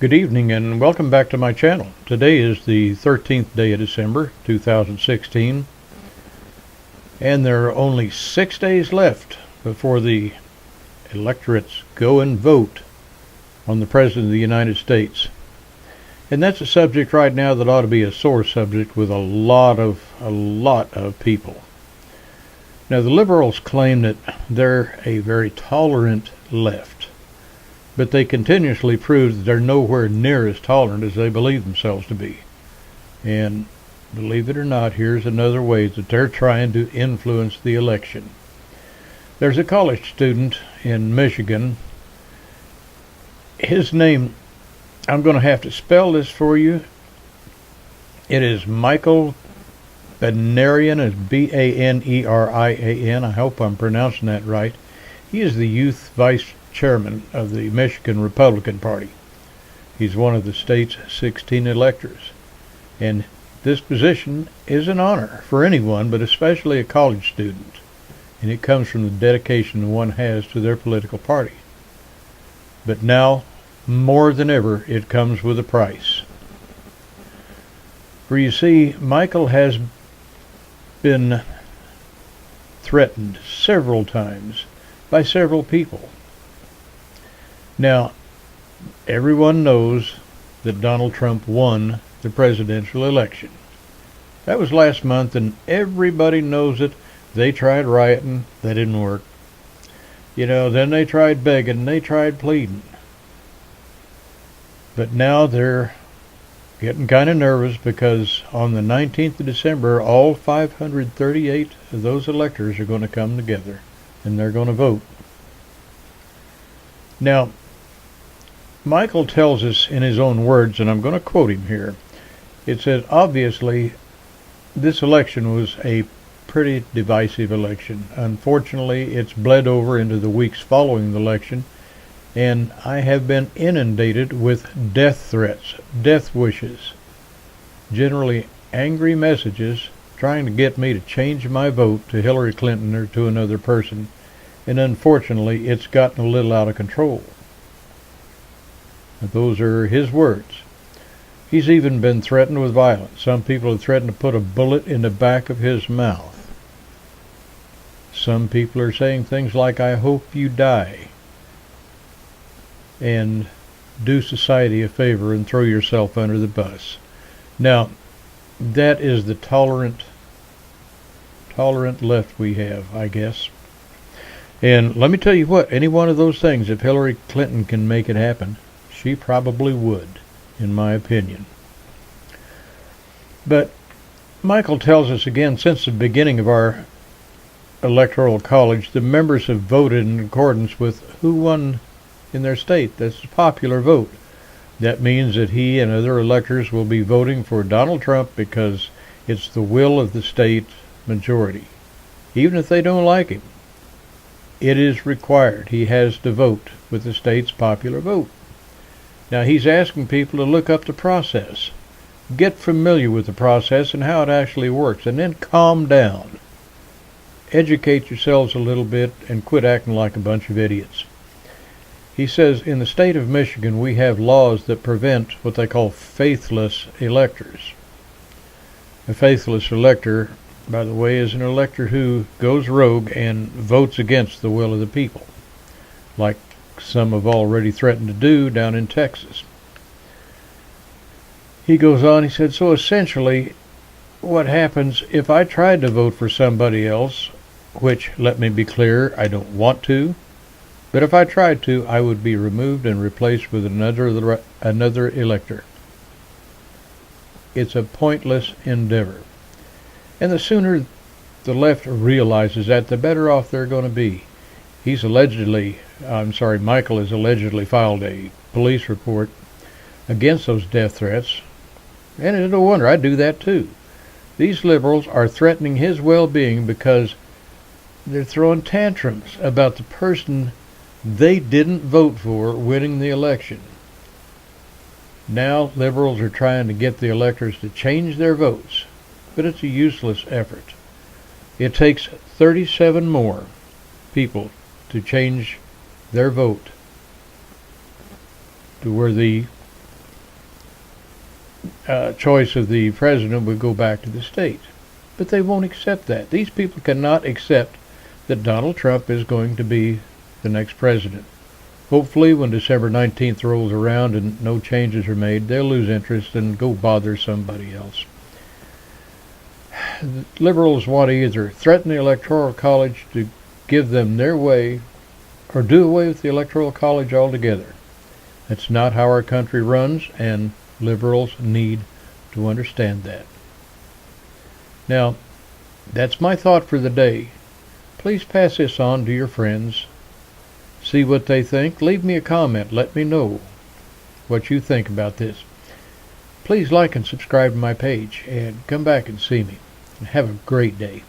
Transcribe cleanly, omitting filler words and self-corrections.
Good evening and welcome back to my channel. Today is the 13th day of December 2016 and there are only 6 days left before the electorates go and vote on the President of the United States. And that's a subject right now that ought to be a sore subject with a lot of people. Now the liberals claim that they're a very tolerant left, but they continuously prove that they're nowhere near as tolerant as they believe themselves to be. And believe it or not, here's another way that they're trying to influence the election. There's a college student in Michigan. His name, I'm going to have to spell this for you. It is Michael Banerian, is Banerian. I hope I'm pronouncing that right. He is the youth vice chairman of the Michigan Republican Party. He's one of the state's 16 electors. And this position is an honor for anyone, but especially a college student. And it comes from the dedication one has to their political party. But now, more than ever, it comes with a price. For you see, Michael has been threatened several times by several people. Now, everyone knows that Donald Trump won the presidential election. That was last month, and everybody knows it. They tried rioting. That didn't work. Then they tried begging. They tried pleading. But now they're getting kind of nervous because on the 19th of December, all 538 of those electors are going to come together, and they're going to vote. Now, Michael tells us in his own words, and I'm going to quote him here. It says, obviously, this election was a pretty divisive election. Unfortunately, it's bled over into the weeks following the election, and I have been inundated with death threats, death wishes, generally angry messages trying to get me to change my vote to Hillary Clinton or to another person, and unfortunately, it's gotten a little out of control. Those are his words. He's even been threatened with violence. Some people have threatened to put a bullet in the back of his mouth. Some people are saying things like, I hope you die, and do society a favor and throw yourself under the bus. Now, that is the tolerant left we have, I guess. And let me tell you what, any one of those things, if Hillary Clinton can make it happen, she probably would, in my opinion. But Michael tells us again, since the beginning of our electoral college, the members have voted in accordance with who won in their state. That's a popular vote. That means that he and other electors will be voting for Donald Trump because it's the will of the state majority. Even if they don't like him, it is required. He has to vote with the state's popular vote. Now he's asking people to look up the process, get familiar with the process and how it actually works, and then calm down. Educate yourselves a little bit and quit acting like a bunch of idiots. He says in the state of Michigan we have laws that prevent what they call faithless electors. A faithless elector, by the way, is an elector who goes rogue and votes against the will of the people, like some have already threatened to do down in Texas. He goes on, he said, so essentially what happens if I tried to vote for somebody else, which, let me be clear, I don't want to, but if I tried to, I would be removed and replaced with another elector. It's a pointless endeavor. And the sooner the left realizes that, the better off they're going to be. Michael has allegedly filed a police report against those death threats. And it's no wonder, I'd do that too. These liberals are threatening his well-being because they're throwing tantrums about the person they didn't vote for winning the election. Now liberals are trying to get the electors to change their votes, but it's a useless effort. It takes 37 more people to change their vote to where the choice of the president would go back to the states. But they won't accept that. These people cannot accept that Donald Trump is going to be the next president. Hopefully, when December 19th rolls around and no changes are made, they'll lose interest and go bother somebody else. The liberals want to either threaten the Electoral College to give them their way or do away with the Electoral College altogether. That's not how our country runs, and liberals need to understand that. Now, that's my thought for the day. Please pass this on to your friends. See what they think. Leave me a comment. Let me know what you think about this. Please like and subscribe to my page, and come back and see me. Have a great day.